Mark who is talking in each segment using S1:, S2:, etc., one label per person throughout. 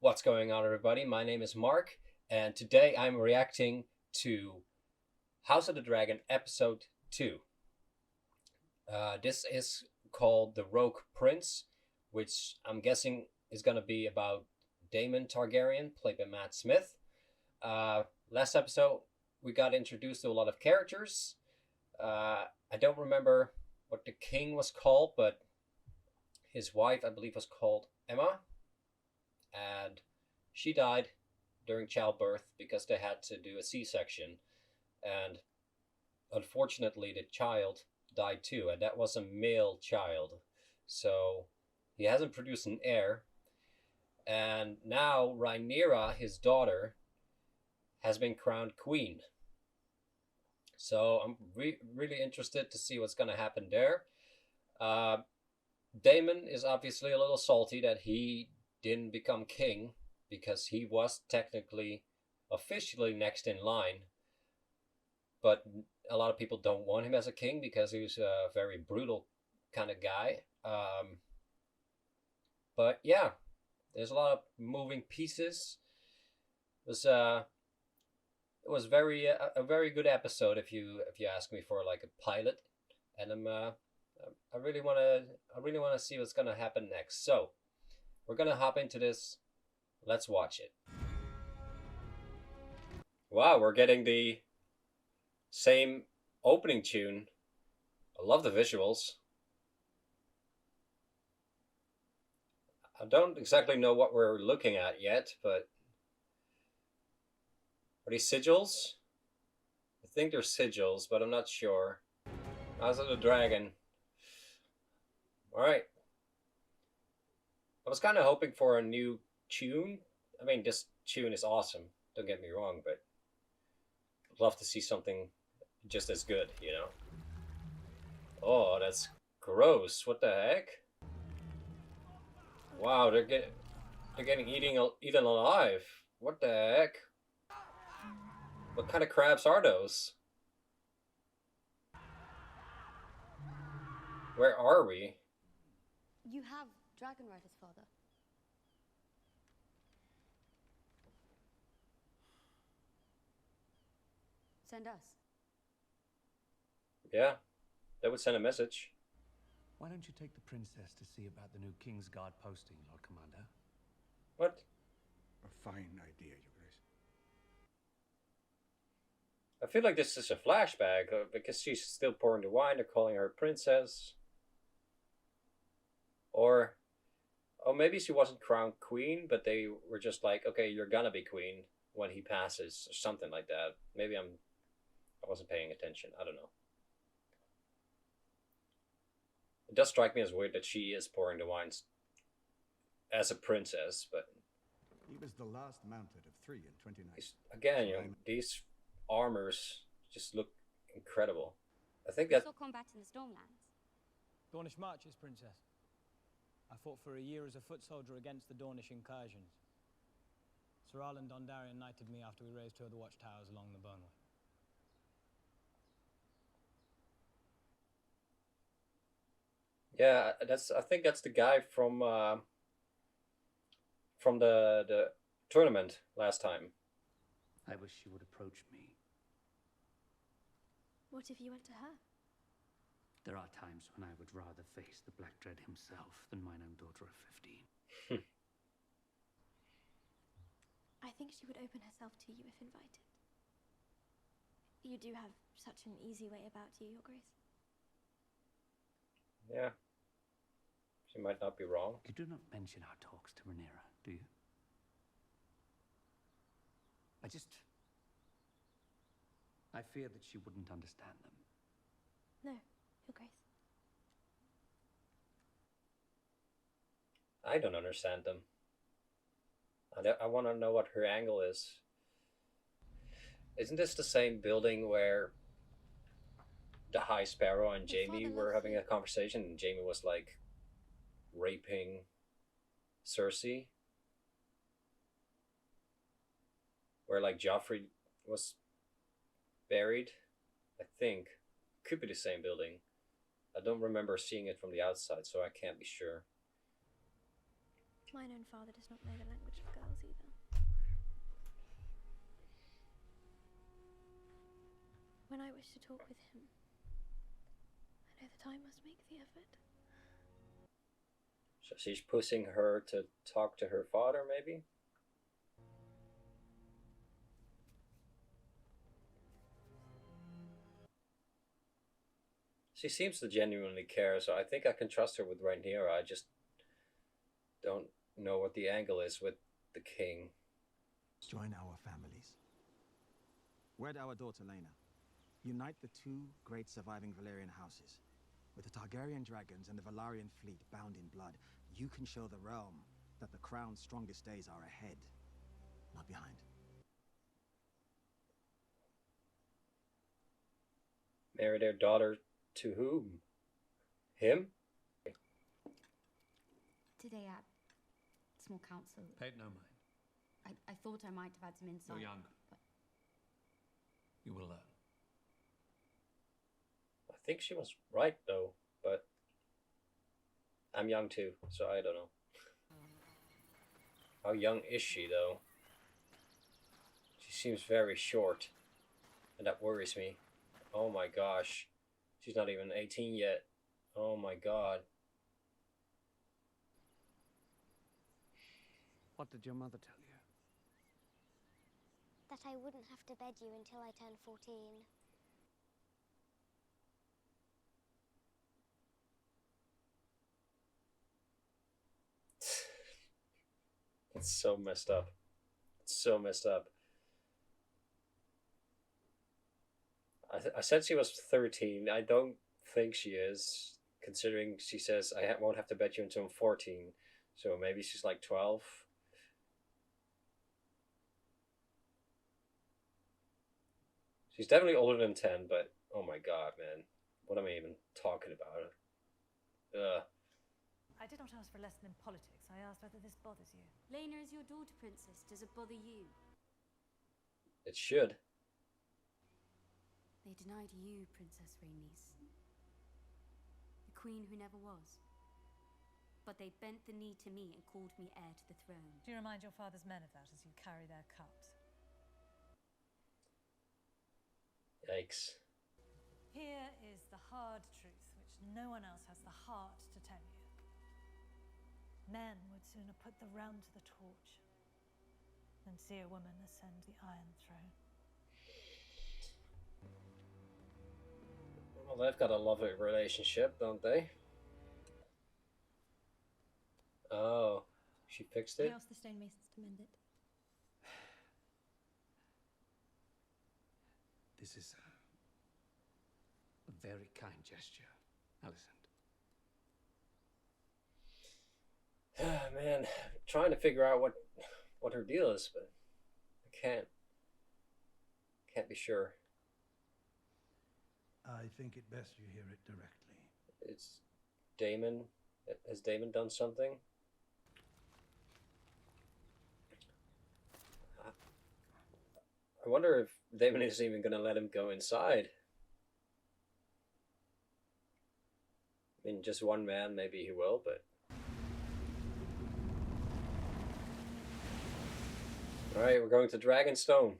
S1: What's going on, everybody? My name is Mark, and today I'm reacting to House of the Dragon Episode 2. This is called The Rogue Prince, which I'm guessing is going to be about Daemon Targaryen, played by Matt Smith. Last episode, we got introduced to a lot of characters. I don't remember what the king was called, but his wife, I believe, was called Emma. And she died during childbirth because they had to do a C-section. And unfortunately, the child died too, and that was a male child. So he hasn't produced an heir. And now Rhaenyra, his daughter, has been crowned queen. So I'm really interested to see what's going to happen there. Daemon is obviously a little salty that he didn't become king because he was technically officially next in line, but a lot of people don't want him as a king because he was a very brutal kind of guy. But yeah, there's a lot of moving pieces. It was very a very good episode if you ask me for like a pilot, and I really want to see what's gonna happen next. So we're gonna hop into this. Let's watch it. Wow, we're getting the same opening tune. I love the visuals. I don't exactly know what we're looking at yet, but are these sigils? I think they're sigils, but I'm not sure. House of the Dragon. Alright. I was kind of hoping for a new tune. I mean, this tune is awesome. Don't get me wrong, but I'd love to see something just as good, you know? Oh, that's gross. What the heck? Wow, they're getting eaten alive. What the heck? What kind of crabs are those? Where are we?
S2: You have dragon riders, father. Send us.
S1: Yeah, that would send a message.
S3: Why don't you take the princess to see about the new King's Guard posting, Lord Commander?
S1: What?
S4: A fine idea, Your Grace.
S1: I feel like this is a flashback because she's still pouring the wine. They're calling her princess. Or maybe she wasn't crowned queen, but they were just like, okay, you're gonna be queen when he passes, or something like that. Maybe I wasn't paying attention. I don't know. It does strike me as weird that she is pouring the wines as a princess, but
S4: He was the last mounted of 3 in 29.
S1: again, you know, these armors just look incredible. I think that
S2: Saw combat in the Stormlands.
S5: Dornish marches, Princess. I fought for a year as a foot soldier against the Dornish incursions. Sir Arlen Dondarrion knighted me after we razed 2 of the watchtowers along the Burnway.
S1: yeah, I think that's the guy from the tournament last time.
S3: I wish she would approach me.
S2: What if you went to her?
S3: There are times when I would rather face the Black Dread himself than mine own daughter of 15.
S2: I think she would open herself to you if invited. You do have such an easy way about you, Your Grace.
S1: Yeah, she might not be wrong.
S3: You do not mention our talks to Rhaenyra, do you? I fear that she wouldn't understand them.
S2: No, Your Grace.
S1: I don't understand them. I want to know what her angle is. Isn't this the same building where the High Sparrow and Jaime were having a conversation, and Jaime was like raping Cersei? Where like Joffrey was buried, I think. Could be the same building. I don't remember seeing it from the outside, so I can't be sure.
S2: Mine own father does not know the language of girls either. When I wish to talk with him, I know that I must make the effort.
S1: So she's pushing her to talk to her father, maybe? She seems to genuinely care, so I think I can trust her with Rhaenyra. I just don't know what the angle is with the king.
S6: Join our families. Wed our daughter Lena. Unite the two great surviving Valyrian houses. With the Targaryen dragons and the Valyrian fleet bound in blood, you can show the realm that the crown's strongest days are ahead, not behind.
S1: Marry their daughter to whom? Him?
S7: Today at small council,
S3: Paid no mind.
S7: I thought I might have had some insight.
S3: You're young.
S7: But
S3: You will learn.
S1: I think she was right, though, but I'm young too, so I don't know. How young is she, though? She seems very short, and that worries me. Oh my gosh. She's not even 18 yet. Oh my god.
S3: What did your mother tell you?
S8: That I wouldn't have to bed you until I turned 14.
S1: It's so messed up. It's so messed up. I said she was 13. I don't think she is, considering she says I won't have to bet you until I'm 14. So maybe she's like 12. She's definitely older than 10, but oh my god, man. What am I even talking about?
S9: I did not ask for a lesson in politics. I asked whether this bothers you.
S7: Lena is your daughter, Princess. Does it bother you?
S1: It should.
S7: They denied you, Princess Rhaenys. The queen who never was. But they bent the knee to me and called me heir to the throne.
S9: Do you remind your father's men of that as you carry their cups?
S1: Yikes.
S9: Here is the hard truth, which no one else has the heart to tell you. Men would sooner put the realm to the torch than see a woman ascend the Iron Throne.
S1: Well, they've got a lovely relationship, don't they? Oh, she fixed
S2: I
S1: it?
S2: asked the stonemasons to mend it.
S3: This is a very kind gesture, Alicent.
S1: Man, I'm trying to figure out what her deal is, but I can't be sure.
S10: I think it best you hear it directly.
S1: It's Daemon. Has Daemon done something? I wonder if Daemon isn't even going to let him go inside. I mean, just one man, maybe he will, but... Alright, we're going to Dragonstone.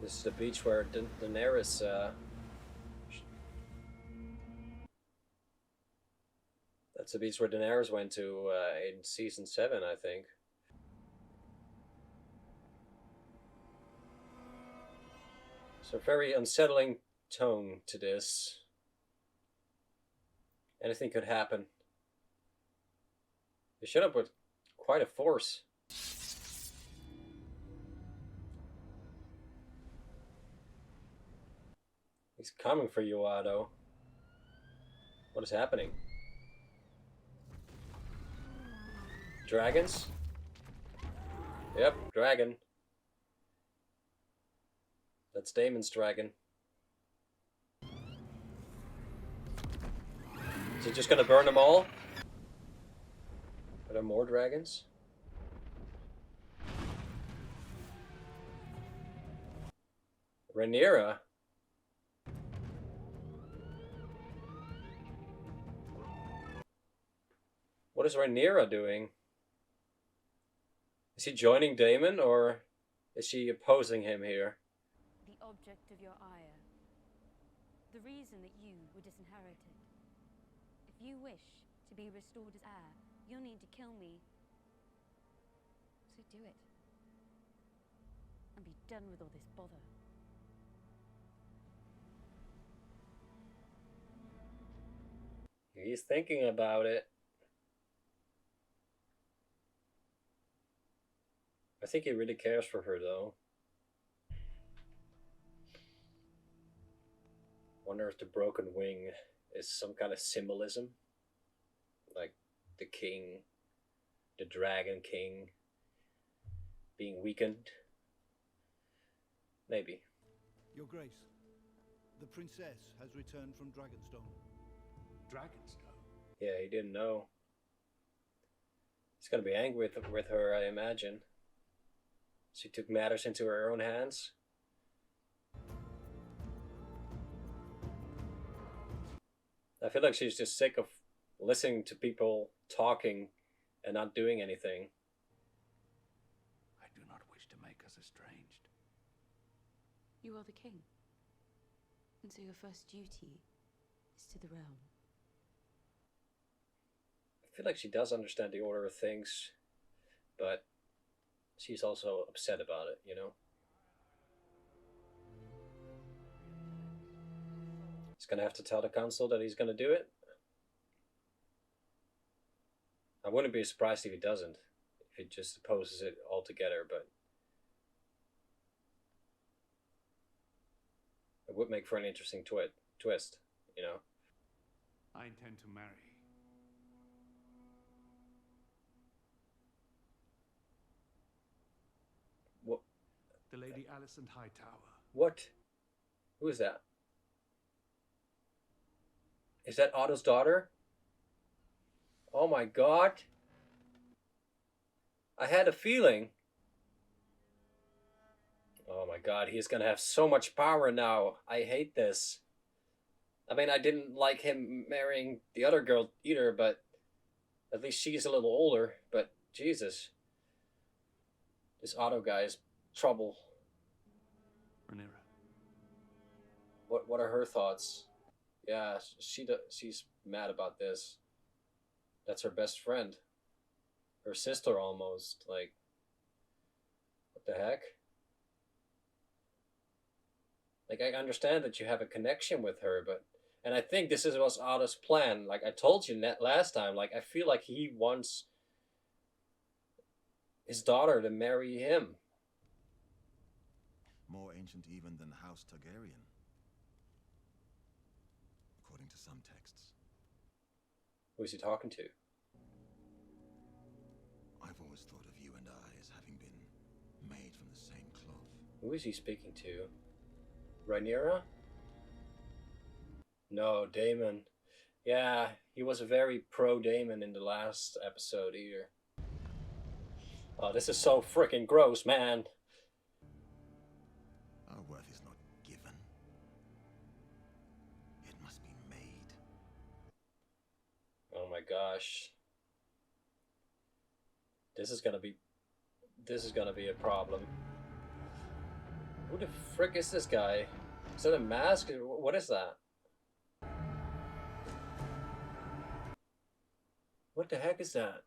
S1: This is the beach where Daenerys, that's the beach where Daenerys went to in season 7, I think. So very unsettling tone to this. Anything could happen. They showed up with quite a force. He's coming for you, Otto. What is happening? Dragons? Yep, dragon. That's Daemon's dragon. Is he just gonna burn them all? Are there more dragons? Rhaenyra? What is Rhaenyra doing? Is he joining Daemon, or is she opposing him here?
S7: The object of your ire. The reason that you were disinherited. If you wish to be restored as heir, you'll need to kill me. So do it. And be done with all this bother.
S1: He's thinking about it. I think he really cares for her, though. Wonder if the broken wing is some kind of symbolism, like the king, the dragon king, being weakened. Maybe.
S10: Your Grace, the princess has returned from Dragonstone.
S3: Dragonstone?
S1: Yeah, he didn't know. He's gonna be angry with her, I imagine. She took matters into her own hands. I feel like she's just sick of listening to people talking and not doing anything.
S3: I do not wish to make us estranged.
S7: You are the king. And so your first duty is to the realm.
S1: I feel like she does understand the order of things, but she's also upset about it, you know? He's gonna have to tell the council that he's gonna do it. I wouldn't be surprised if he doesn't, if he just opposes it altogether, but it would make for an interesting twist, you know?
S3: I intend to marry.
S1: What?
S3: The Lady Alicent Hightower.
S1: What? Who is that? Is that Otto's daughter? Oh my god. I had a feeling. Oh my god, he's gonna have so much power now. I hate this. I mean, I didn't like him marrying the other girl either, but at least she's a little older. But Jesus. This Otto guy is trouble.
S3: Rhaenyra.
S1: What are her thoughts? Yeah, she's mad about this. That's her best friend. Her sister almost. Like, what the heck? Like, I understand that you have a connection with her, but... And I think this was Otto's plan. Like I told you last time, like I feel like he wants his daughter to marry him.
S6: More ancient even than House Targaryen, according to some texts.
S1: Who is he talking to?
S6: I've always thought of you and I as having been made from the same cloth.
S1: Who is he speaking to? Rhaenyra? No, Daemon. Yeah, he was very pro-Daemon in the last episode here. Oh, this is so freaking gross, man.
S6: Our worth is not given. It must be made.
S1: Oh my gosh. This is gonna be a problem. Who the frick is this guy? Is that a mask? What is that? What the heck is that?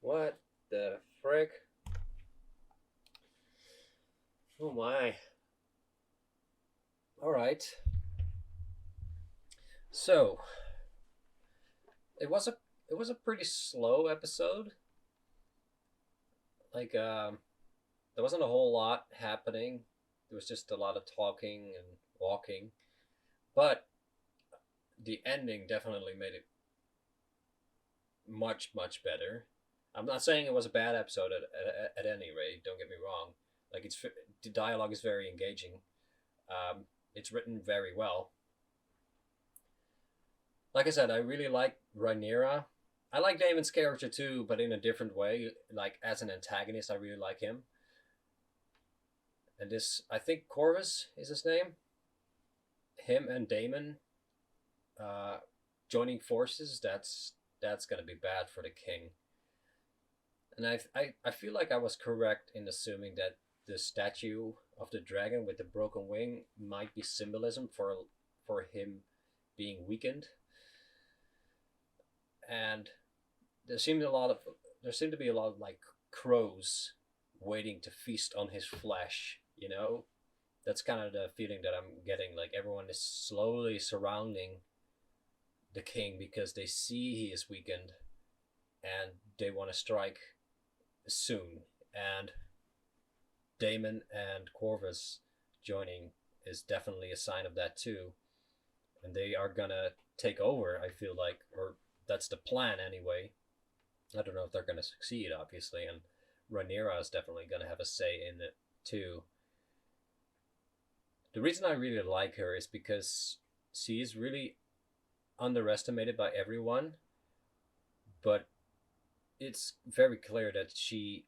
S1: What the frick? Oh my. Alright. So it was a pretty slow episode. Like there wasn't a whole lot happening. There was just a lot of talking and walking. But the ending definitely made it much, much better. I'm not saying it was a bad episode at any rate, don't get me wrong. Like, the dialogue is very engaging. It's written very well. Like I said, I really like Rhaenyra. I like Daemon's character too, but in a different way. Like, as an antagonist, I really like him. And this, I think Corvus is his name. Him and Daemon joining forces, that's gonna be bad for the king. And I feel like I was correct in assuming that the statue of the dragon with the broken wing might be symbolism for him being weakened. And there seemed to be a lot of like crows waiting to feast on his flesh, you know? That's kind of the feeling that I'm getting. Like everyone is slowly surrounding the king because they see he is weakened and they want to strike soon. And Damon and Corvus joining is definitely a sign of that too. And they are gonna take over, I feel like, or that's the plan anyway. I don't know if they're gonna succeed, obviously, and Rhaenyra is definitely gonna have a say in it too. The reason I really like her is because she is really underestimated by everyone, but it's very clear that she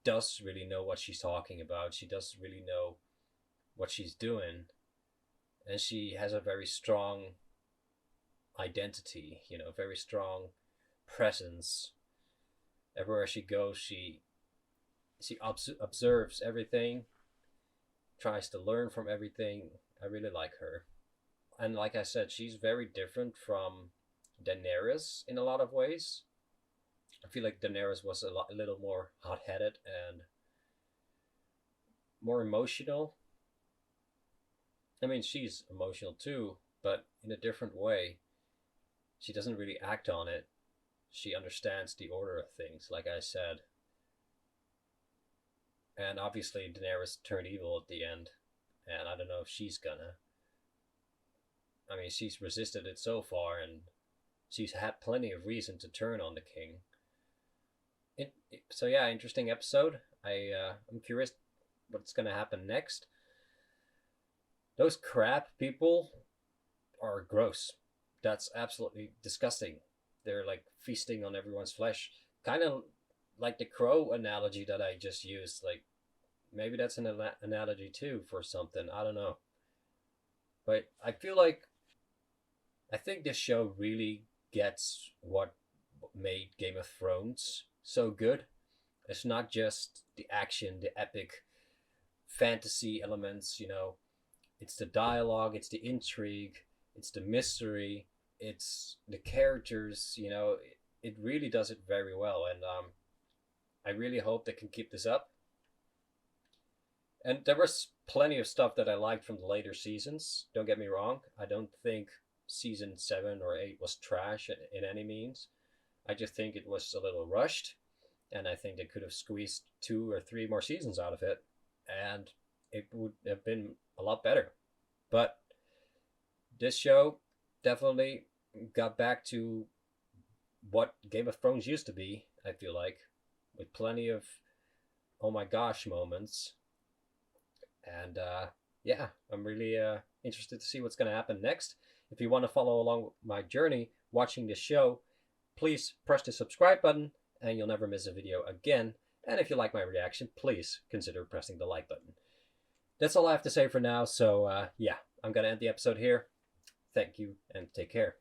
S1: does really know what she's talking about. She does really know what she's doing, and she has a very strong identity, you know, very strong presence. Everywhere she goes, she observes everything, tries to learn from everything. I really like her. And like I said, she's very different from Daenerys in a lot of ways. I feel like Daenerys was a little more hot-headed and more emotional. I mean, she's emotional too, but in a different way. She doesn't really act on it. She understands the order of things, like I said. And obviously Daenerys turned evil at the end, and I don't know if she's gonna. I mean, she's resisted it so far, and she's had plenty of reason to turn on the king. So yeah, interesting episode. I'm curious what's gonna happen next. Those crab people are gross. That's absolutely disgusting. They're like feasting on everyone's flesh. Kind of like the crow analogy that I just used. Like, maybe that's an analogy too for something. I don't know. But I feel like, I think this show really gets what made Game of Thrones so good. It's not just the action, the epic fantasy elements, you know. It's the dialogue, it's the intrigue, it's the mystery, it's the characters, you know. It really does it very well, and I really hope they can keep this up. And there was plenty of stuff that I liked from the later seasons. Don't get me wrong. I don't think season 7 or 8 was trash in any means. I just think it was a little rushed, and I think they could have squeezed 2 or 3 more seasons out of it, and it would have been a lot better. But this show definitely got back to what Game of Thrones used to be, I feel like, with plenty of oh my gosh moments. And yeah, I'm really interested to see what's going to happen next. If you want to follow along my journey watching this show, please press the subscribe button and you'll never miss a video again. And if you like my reaction, please consider pressing the like button. That's all I have to say for now. So yeah, I'm going to end the episode here. Thank you and take care.